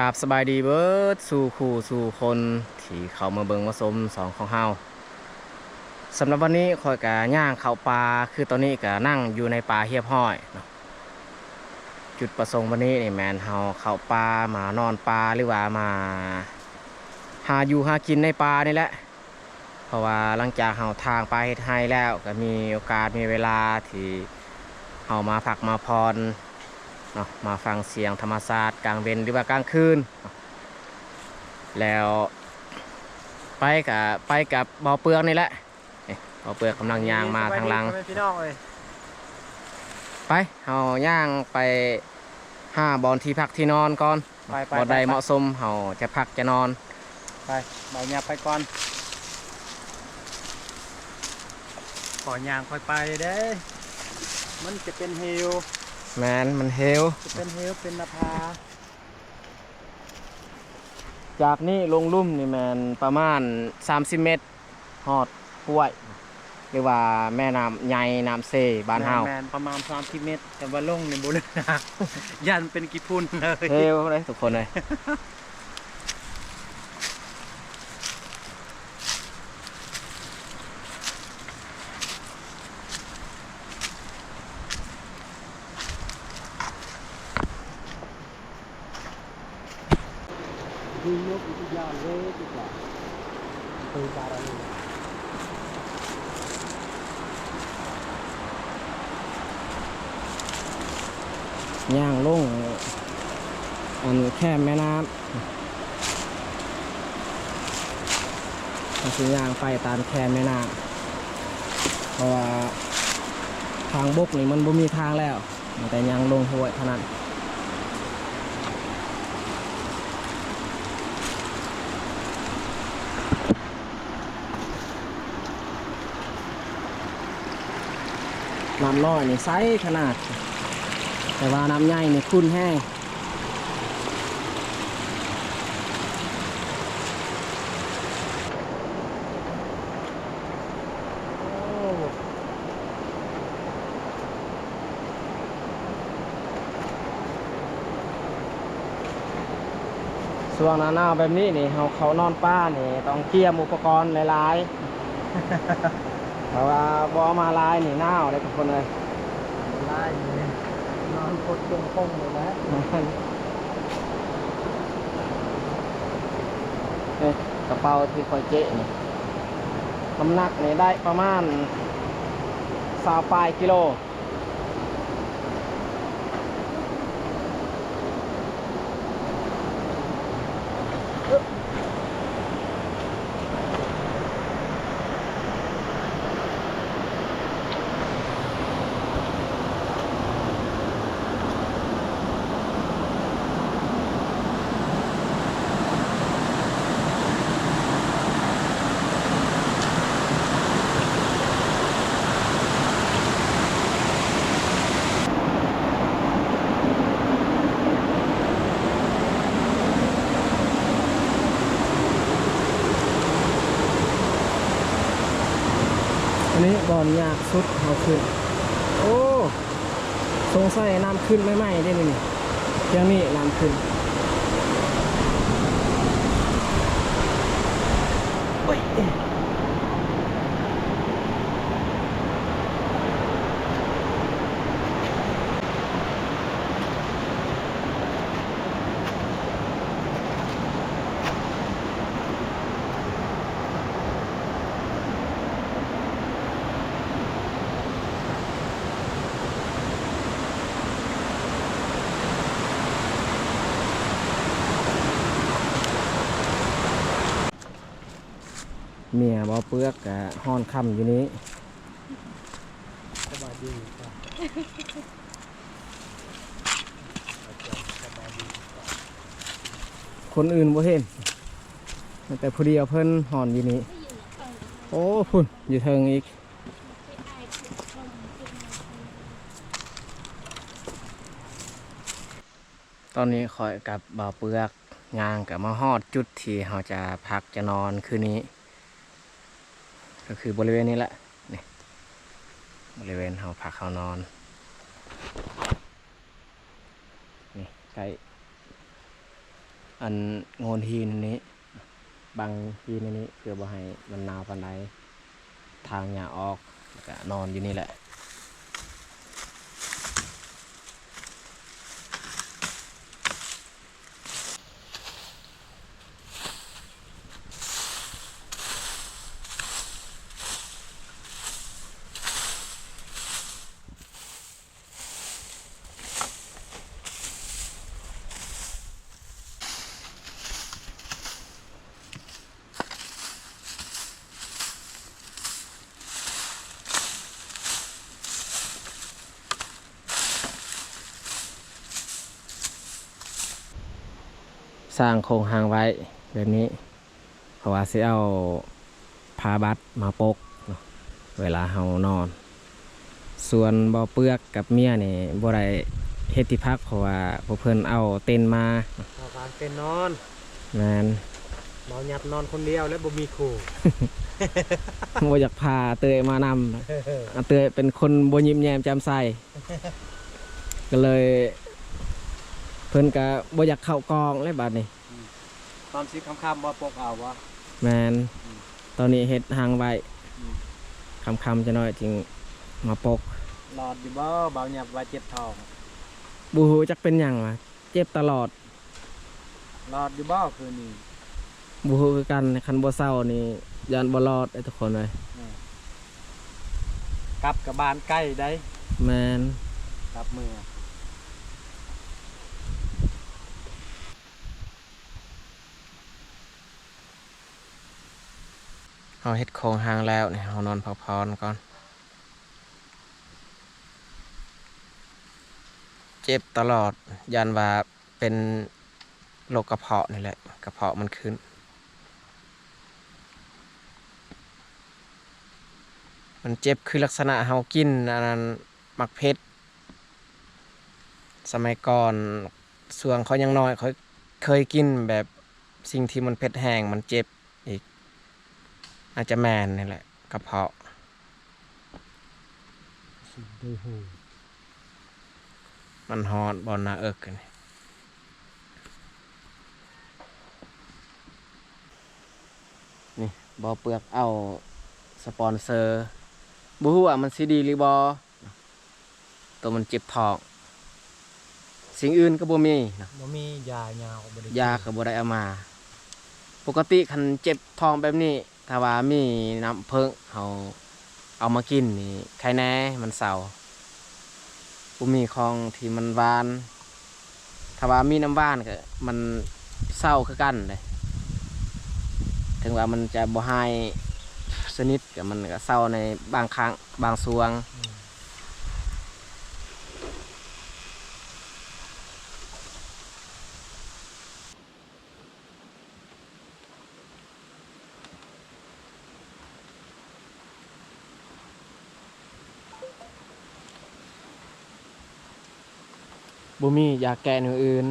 กราบสบายดีเบิดสู่คู่สู่คนที่เข้ามาเบิ่งมาชมสองของเฮาสำหรับวันนี้คอยกะย่างเข้าป่าคือตอนนี้กะนั่งอยู่ในป่าเฮียบห้อยเนาะจุดประสงค์วันนี้นี่แมนเฮาเข้าป่ามานอนป่าหรือว่ามาหาอยู่หากินในป่านี่แหละเพราะว่าหลังจากเฮาทางไปเฮ็ดไร่แล้วก็มีโอกาสมีเวลาที่เฮามาพักมาพรเนาะมาฟังเสียงธรรมชาติกลางเวนหรือว่ากลางคืนแล้วไปกับบ่อเปลือกนี่แหละบ่อเปลือกกำลังย่างมาทางหลังพี่น้องเลยไปเฮาย่างไปห้าบอนที่พักที่นอนก่อนบ่ใดเหมาะสมเฮาจะพักจะนอนไปบ่อยางไปก่อนขอยางค่อยไปเด้มันจะเป็นเฮลแมนมันเฮลจะเป็นเฮลเป็นนภาจากนี้ลงลุ่มนี่แมนประมาณ30เมตรฮอดห้วยหรือว่าแม่น้ำใหญ่น้ำเซบ้านเฮาแมนประมาณ30เมตรแต่ว่าลงในบุรีนะยันเป็นกี่พุ่นเลยเฮลเลยทุกคนเลยดูนกอุทยานเลยดีกว่าไปบาราลีย่างลงอันแค่แม่น้ำมันคือย่างไปตามแค่แม่น้ำเพราะว่าทางบกนี่มันบ่มีทางแล้วมันแต่ย่างลงห้วยเท่านั้นน้ำน้อยนี่ไซส์ขนาดแต่ว่าน้ำใหญ่นี่ขุ่นแห้งช่วงหน้าหนาวแบบนี้นี่เขานอนป้านี่ต้องเตรียมอุปกรณ์หลายๆเพราะว่าบ่มาลายนี่หนาวเลยทุกคนเลยไล่นอนกดจงคงเลยนะกระเป๋าที่คอยเจ๊นี่น้ำหนักนี่ได้ประมาณ20 ปลายกิโลอันนี้บอลยากสุดเอาขึ้นโอ้สงสัยน้ำขึ้นไม่ไหม้ได้เลยนี่ยังนี่น้ำขึ้นเมียบ่เปลือกกะห้อนค่ำอยู่นี้สบายดีค่ะคนอื่นบ่เห็นแต่พอดีเอาเพิ่นห่อนอยู่นี้โอ้พุ่นอยู่เทิงอีกตอนนี้คอยกับบ่าวเปลือกงานกับมาฮอดจุดที่เราจะพักจะนอนคืนนี้ก็คือบริเวณนี้แหละนี่บริเวณเราพักเรานอนนี่ใกล้ อันโงนหินนี้บางหินนี้เพื่อบ่ให้มันหนาวปานใดทางหญ้าออกแล้วก็นอนอยู่นี่แหละสร้างโครงหางไว้แบบนี้เพราะว่าสิเอาผ้าบัดมาปกเนาะเวลาเฮานอน ส่วนบ่อเปลือกกับเมียนี่บ่ได้เฮ็ดที่พักเพราะว่าพวกเพิ่นเอาเต็นท์มา เอาการเป็นนอน แม่น เมาหยัดนอนคนเดียวแล้วบ่มีครู บ่อยากพาเตยมานำเตยเป็นคนบ่ยิ้มแย้มแจ่มใสก็เลย เพิ่นก็บ่อยากเข้ากองเลยบัดนี้ ตอนสิค่ำๆบ่ปกเอาบ่ แม่นตอนนี้เฮ็ดหางไว้ค่ำๆจะน้อยจึงมาปก หลอดอยู่บ่เบาหยับว่าเจ็บท้อง บ่ฮู้จักเป็นหยังวะเจ็บตลอด หลอดอยู่บ่คืนนี้ บ่ฮู้คือกันคันบ่เศร้านี่ยันบ่รอดไอ้ทุกคนเลย กลับกับบ้านใกล้ได้ แม่น กลับเมือง เฮาเฮ็ดโครงหางแล้วนี่เฮานอนพักผ่อนก่อน เจ็บตลอดยันว่าเป็นโรคกระเพาะนี่แหละกระเพาะมันขึ้นมันเจ็บคือลักษณะเฮากินอันนั้นมักเผ็ดสมัยก่อนส่วงเขายังน้อยเขาเคยกินแบบสิ่งที่มันเผ็ดแห้งมันเจ็บอีกอาจจะแมนนี่แหละกระเพาะ ดูหู มันฮอดบอลนาเอิกกันนี่บอเปลือกเอาสปอนเซอร์บูฮู้ว่ามันซีดีหรือบอตัวมันเจ็บท้องสิ่งอื่นก็บ่มีนะ บ่มียายาวบ่ได้ ยาก็บ่ได้เอามา ปกติคันเจ็บท้องแบบนี้ถ้าว่ามีน้ำเพิงเอามากินนี่ใครแน่มันเศร้าบ่มีของที่มันหวานถ้าว่ามีน้ำหวานก็มันเศร้าคือกันเลยถึงว่ามันจะบ่หายสนิทก็มันก็เศร้าในบางครั้งบางส่วงบ่มียาแก้แนวอื่น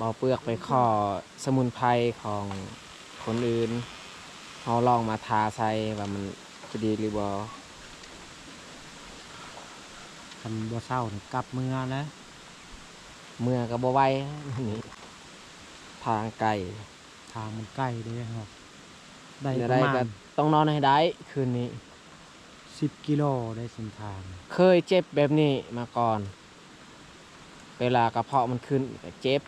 บ่เปลือกไปข้อสมุนไพรของคนอื่นเฮาลองมาทาใส่ว่ามันจะดีหรือบ่ คันบ่เศร้านี่กลับเมืองแล้ว เมื่อก็บ่ไหวนี่ทางไกล ทางมันใกล้เด้ครับได้ เดี๋ยว ป ได้ ระมา ก็ ณ ต้องนอนให้ได้คืนนี้ 10 กิโลได้เส้นทาง เคยเจ็บแบบนี้มาก่อน เวลากระเพาะมันขึ้นก็เจ็บ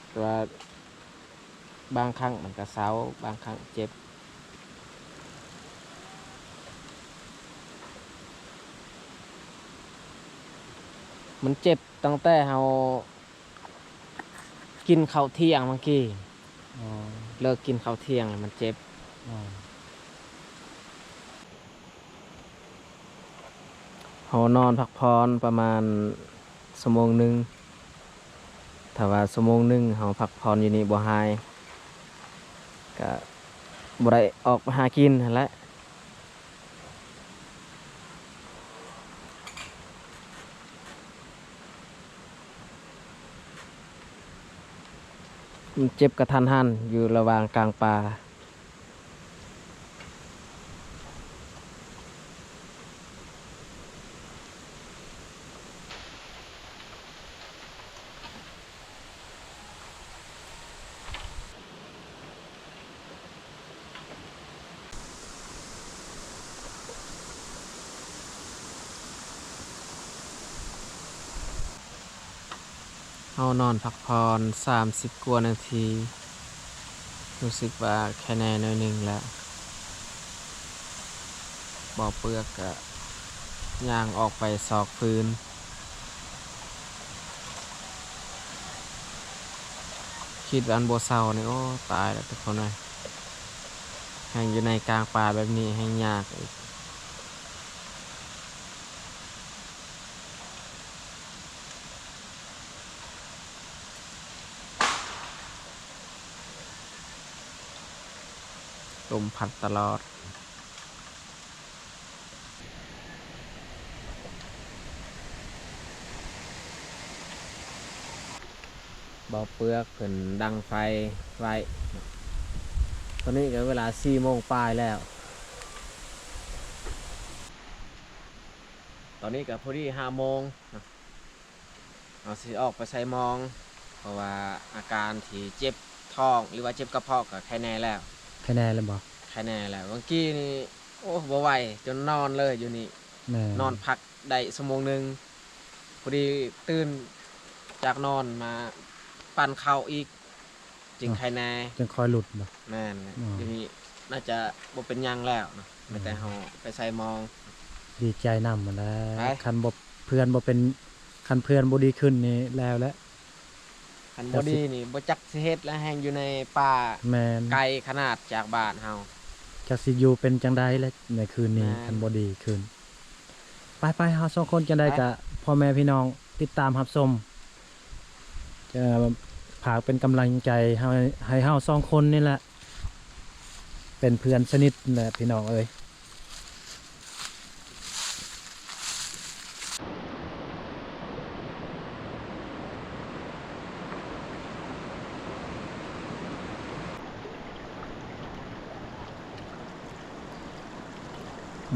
แต่ว่าบางครั้งมันก็เซาบางครั้งเจ็บมันเจ็บตั้งแต่เรากินข้าวเที่ยงเมื่อกี้ อ๋อ เลิกกินข้าวเที่ยงมันเจ็บ อ๋อ เรานอนพักผ่อนประมาณชั่วโมงหนึงถ้าว่าชั่วโมงหนึงเราพักผ่อนอยู่นี่บ่หายก็บ่ได้ออกไปหากินนั่นแหละมันเจ็บกระทันหันอยู่ระหว่างกลางป่า านอนพักผ่อน30 กว่านาทีรู้สึกว่าแค่แน่หน่อยหนึงแล้วบ่อเปลือกก็ย่างออกไปซอกพื้นคิดว่าอันบ่เศร้านี่โอ้ตายแล้วทุกคนเลยแห่งอยู่ในกลางป่าแบบนี้ให้ยากอีกลมพัดตลอดบ่อเปลือกเพิ่นดังไฟไว้ ตอนนี้ก็เวลา4 โมงปลายแล้ว ตอนนี้ก็พอดี5 โมงนะเอาสิออกไปใส่มอง เพราะว่าอาการที่เจ็บท้องหรือว่าเจ็บกระเพาะก็แค่แน่แล้ว แค่แน่เลยบ่ แค่แน่แล้วเมื่อกี้นี่โอ้บ่ไหวจนนอนเลยอยู่นี่ แม่ นอนพักได้ชั่วโมงหนึ่งพอดีตื่นจากนอนมาปั่นข้าวอีกจึงแค่แน่ จังคอยหลุดบ่ แม่น อ๋อ ทีนี้น่าจะบ่เป็นหยังแล้วเนาะไม่แต่เฮาไปใส่มอง ดีใจนำมันแล้ ไป วคันบ่เพื่อนบ่เป็นคันเพื่อนบ่ดีขึ้นนี่แล้วแหละ คันบ่ดีนี่บ่จักสิเฮ็ดและแฮงอยู่ในป่า แม่น ไกลขนาดจากบ้านเฮา จักสิอยู่เป็นจังได๋และในคืนนี้ แม่น คันบ่ดีขึ้นไปๆเฮาสองคนจังได๋ ไป ก็พ่อแม่พี่น้องติดตามรับชมจะฝากเป็นกำลังใจให้เฮาสองคนนี่แหละเป็นเพื่อนสนิทแหละพี่น้องเอ้ย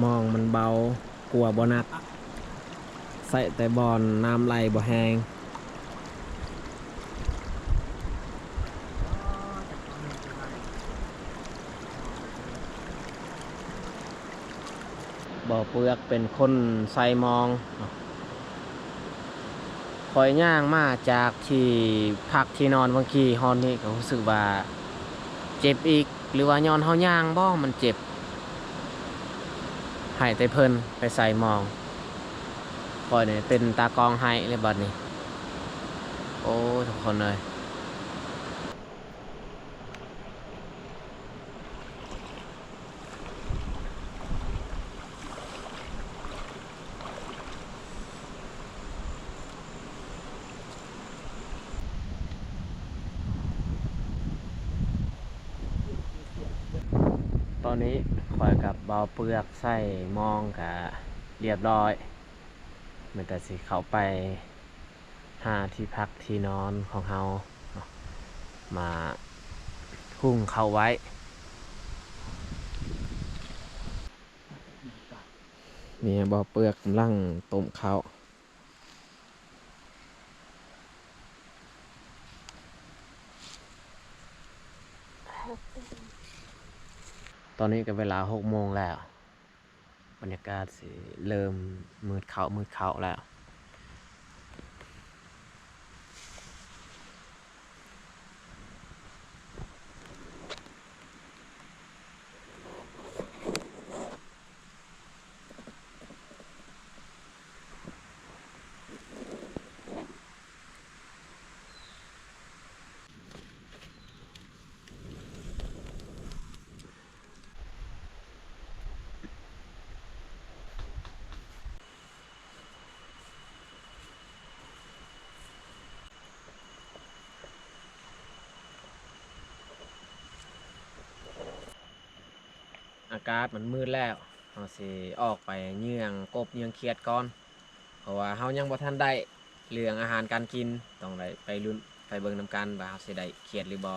มองมันเบากลัวบ่หนักใส่แต่บอนน้ำไหลบ่แห้งบ่อเปลือกเป็นคนใส่มองคอยย่างมาจากที่พักที่นอนบางทีฮอนนี่ก็รู้สึกว่าเจ็บอีกหรือว่าย้อนเฮาย่างบ่มันเจ็บให้แต่เพิ่นไปใส่มองคอยเนี่ยเป็นตากองให้เลยบัดนี้โอ้ทุกคนเลยตอนนี้คอยกับเบาเปลือกใส่มองกะเรียบร้อยมันแต่สิเข้าไปหาที่พักที่นอนของเฮาเนาะมาพุ่งเข้าไว้นี่เบาเปลือกกำลังต้มข้าวตอนนี้ก็เวลา6 โมงแล้วบรรยากาศสิเริ่มมืดเขาแล้วอากาศมันมืดแล้วเราสิออกไปเยื่องกบเยื่องเขียดก่อนเพราะว่าเฮายังบ่ทันได้เรื่องอาหารการกินต้องได้ไปลุ้นไปเบิ่งนำกันว่าเฮาสิได้เขียดหรือบ่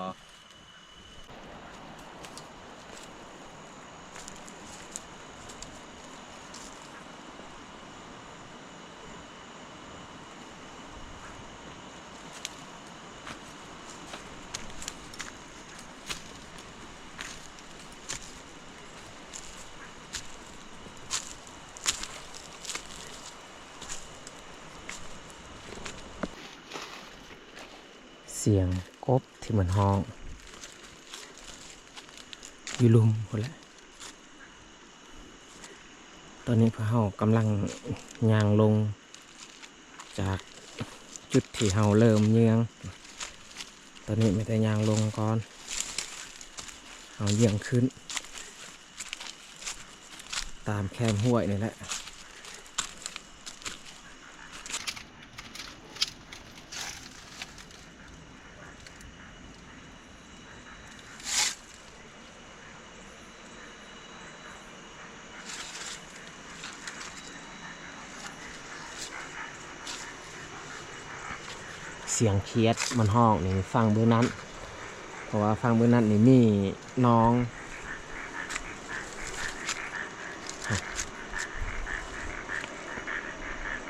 สียงกบที่เหมือนห้องอยู่ลุมหมดแล้วตอนนี้พวกเรากำลังย่างลงจากจุดที่เราเริ่มเยืองตอนนี้ไม่ได้ย่างลงก่อนเอาเยี่ยงขึ้นตามแคมห้วยนี่แหละเสียงเคียดมันห้องนี่ฟังเบื้องนั้นเพราะว่าฟังเบื้องนั้นนี่มีน้อง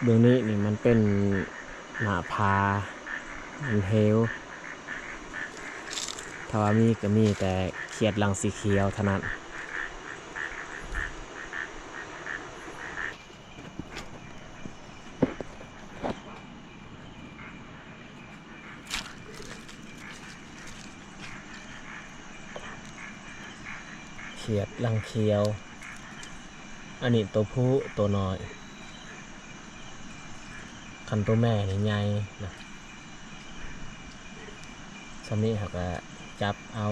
เบื้องนี้นี่มันเป็นหน้าผามันเฮวถ้าว่ามีก็มีแต่เขียดรังสีเขียวเท่านั้นเขียดรังเขียวอันนี้ตัวผู้ตัวน้อยคันตัวแม่นี่ใหญ่นะสำนี้เขาก็จับเอา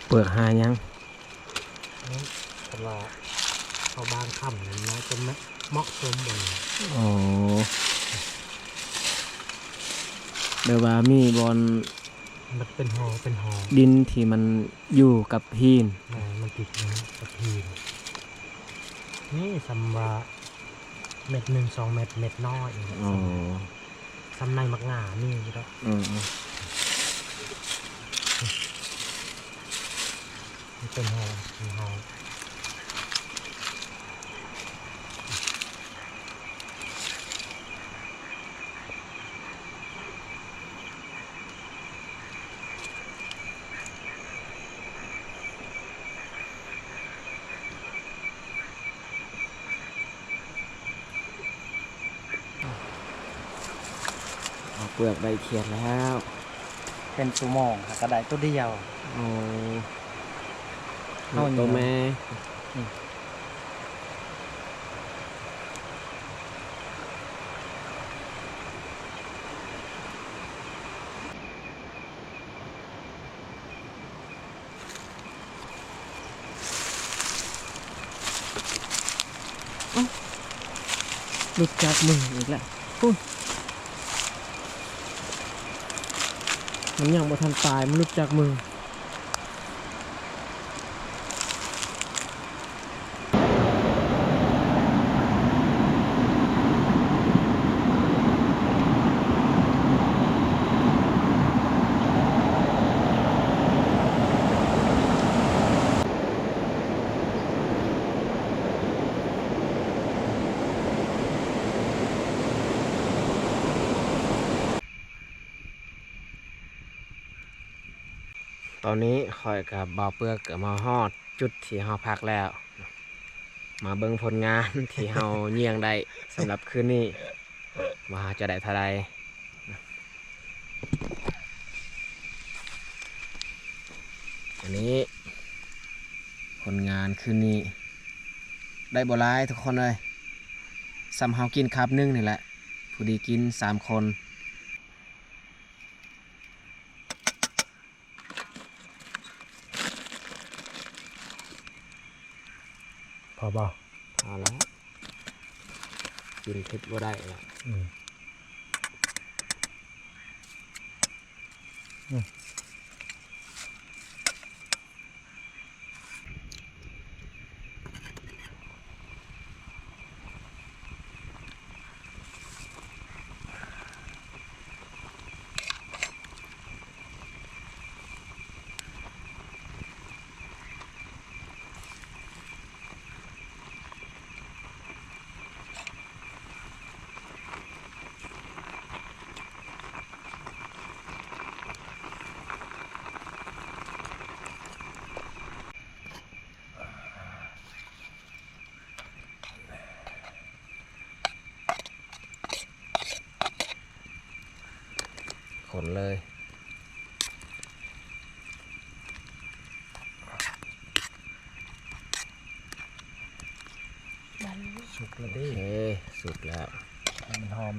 เปลือกหายัง สำหรับเขาบางคำนั้นนะจะเหมาะสมบน อ๋อเดี๋ยวว่ามีบอล มันเป็นหอ ดินที่มันอยู่กับหิน มันติดนะกับพีนนี่ซัมบาเม็ดหนึ่ง2 เม็ดเม็ดน้อย อ๋อ ซัมในมักงานี่ก็ อืม มันเป็นหอ เอาเปลือกใบเขียดแล้ว เป็นซูโม่กระไดตัวเดียว อ๋อ เอาอย่างนี้ ตัวแม่ หลุดจากมืออีกแล้วพุ่นมันยังบ่ทันตายมันหลุดจากมือตอนนี้คอยกับบ่าวเปลือกกับมาฮอดจุดที่เฮาพักแล้ว มาเบิ่งผลงาน ที่เฮาเยี่ยงได้สำหรับคืนนี้ว่าจะได้เท่าใดอันนี้ผลงานคืนนี้ ได้บ่หลายทุกคนเลยซ้ำเฮากินคาบนึงนี่แหละผู้ดีกิน3 คน พอบ่ เอาแล้วกินเผ็ดบ่ได้แล้ว เลยสุกแล้วดิ โอเคสุกแล้ว มันหอม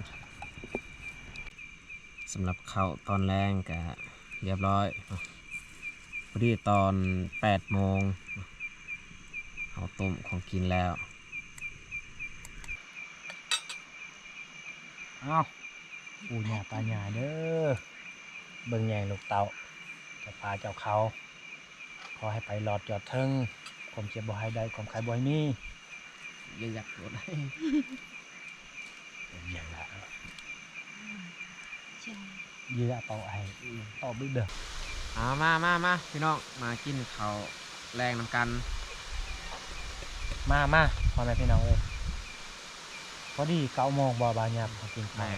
สำหรับข้าวตอนแรงก็เรียบร้อยเนาะพอดีตอน8 โมงเนาะเอาต้มของกินแล้ว อ้าวปูหยาปลาหยาเด้อเบิ่งใหญ่ลูกเต่าเจ้าปลาเจ้าเขาขอให้ไปหลอดจอดเทิงความเจ็บบ่ให้ได้ความใครบ่ให้มี อย่าอยากโดดให้ เป็นอย่างละเยื่อเป่าไอเป่าบึ้งเด้อ มาพี่น้องมากินข้าวแรงน้ำกัน มาพ่อแม่พี่น้องเลยพอดี9 โมงบ่บาหยาเขากิน แร ข้าว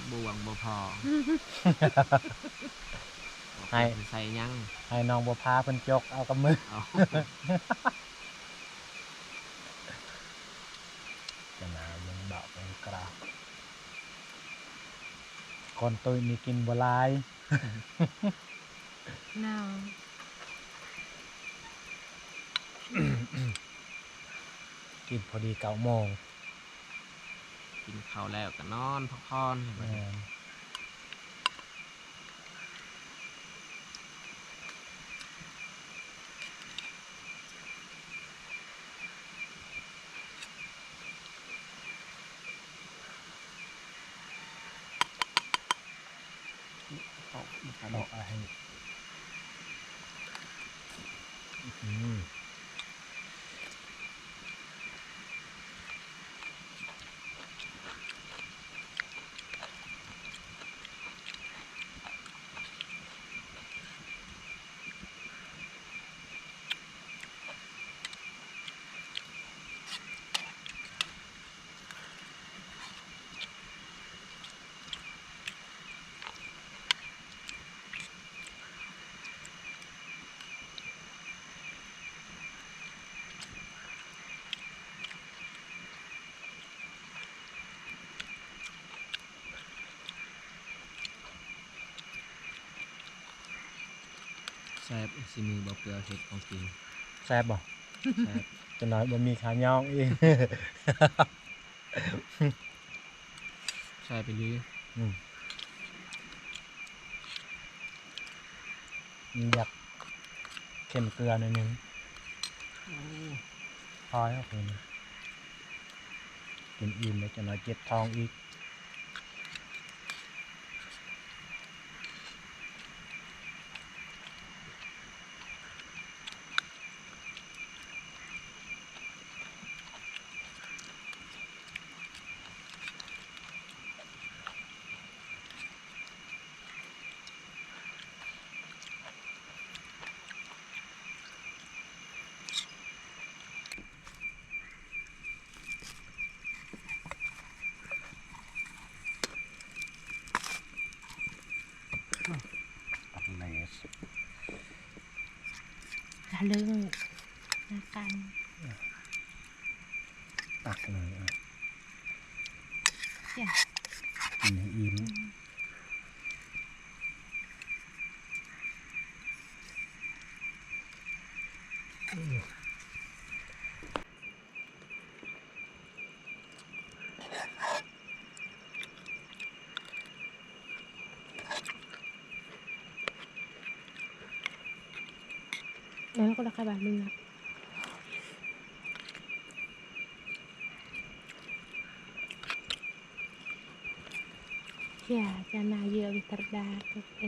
งบวงบ่พอ ให้ ใส่ยัง ให้น้องบัวพาเพิ่นจกเอากับมือ เอา จะหนายังเบาเป็นกราบคนตุยมีกินบัวลาย No. กินพอดี9 โมง กินข้าวแล้วก็นอนพักผ่อน แม่นเอาอะไรแซ่บสิมือบ่เกลือเห็ดของกิน แซ่บบ่ แซ่บ จะน้อยบ่มีขาย่องอีก ใช่ไปเลย อยากเค็มเกลือหน่อยนึงพอแล้วคุณกินอิ่มแล้วจะน้อยเจ็บท้องอีกเลส Cả lưng là canh ตักเลยอ่ะ Dạ. กินให้อิ่ม Đấy có là khai bản mình ạ. Dạ, cha nào giờ bị thật đà cực kỳ.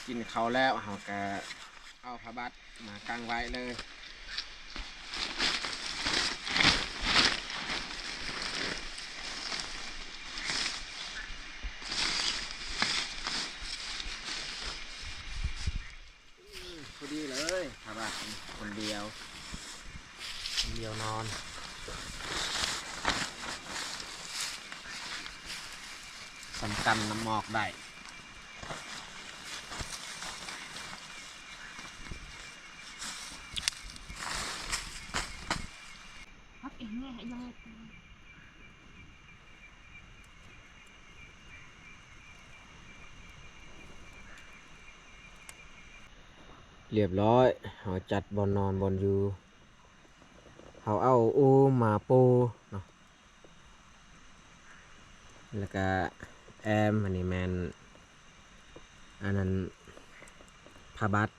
กินข้าวแล้วเราก็เอาผ้าบัดมากางไว้เลย พอดีเลยผ้าบัดคนเดียว นอน สำคัญน้ำหมอกได้ พักเองเนี่ยให้ยัง เรียบร้อยเราจัดบอลนอนบอลอยู่เขาเอาอูมาปูเนาะแล้วก็แอมอันนี้แมนอันนั้นพาบัต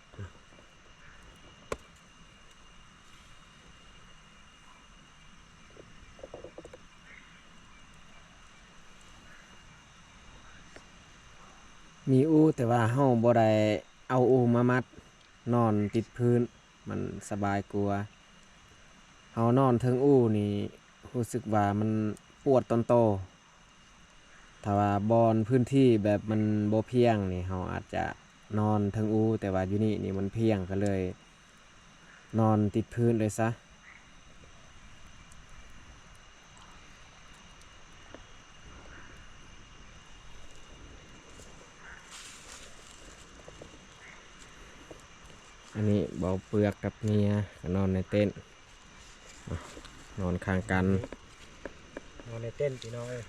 มีอูแต่ว่าเฮาบ่ได้เอาอูมามัดนอนติดพื้นมันสบายกลัวาเฮานอนเทิงอูนี่รู้สึกว่ามันปวดตอนโตถ้าว่าบอนพื้นที่แบบมันบ่เพียงนี่เฮาอาจจะนอนเทิงอูแต่ว่าอยู่นี่มันเพียงก็เลย นอนติดพื้นเลยซะอันนี้เบาเปลือกกับเมียก็นอนในเต็นท์นอนข้างกัน นอนในเต้นพี่น้องเอ้ย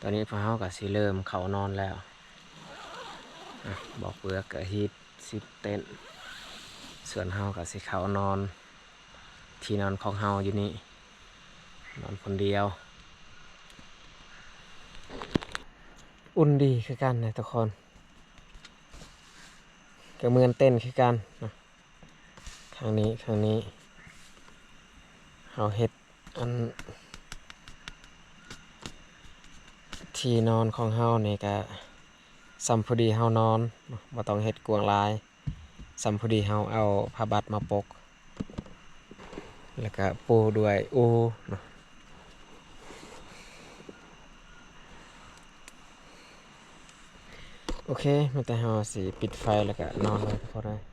ตอนนี้พวกเขากับสิเริ่มเขานอนแล้วบอกเปลือกกับฮีทสิเต็นท์ส่วนเฮากับสิเขานอน ที่นอนของเฮาอยู่นี่นอนคนเดียว อุ่นดีคือกันนะทุกคนก็เหมือนเต้นคือกันนะข้างนี้เฮาเฮ็ดอันที่นอนของเฮานี่ก็สัมพอดีเฮานอนบ่ต้องเฮ็ดกวางลายสัมพอดีเฮาเอาผ้าบัดมาปกแล้วก็ปูด้วยอูเนาะโอเคมันแต่เฮาสิปิดไฟแล้วก็นอนเลยพอได้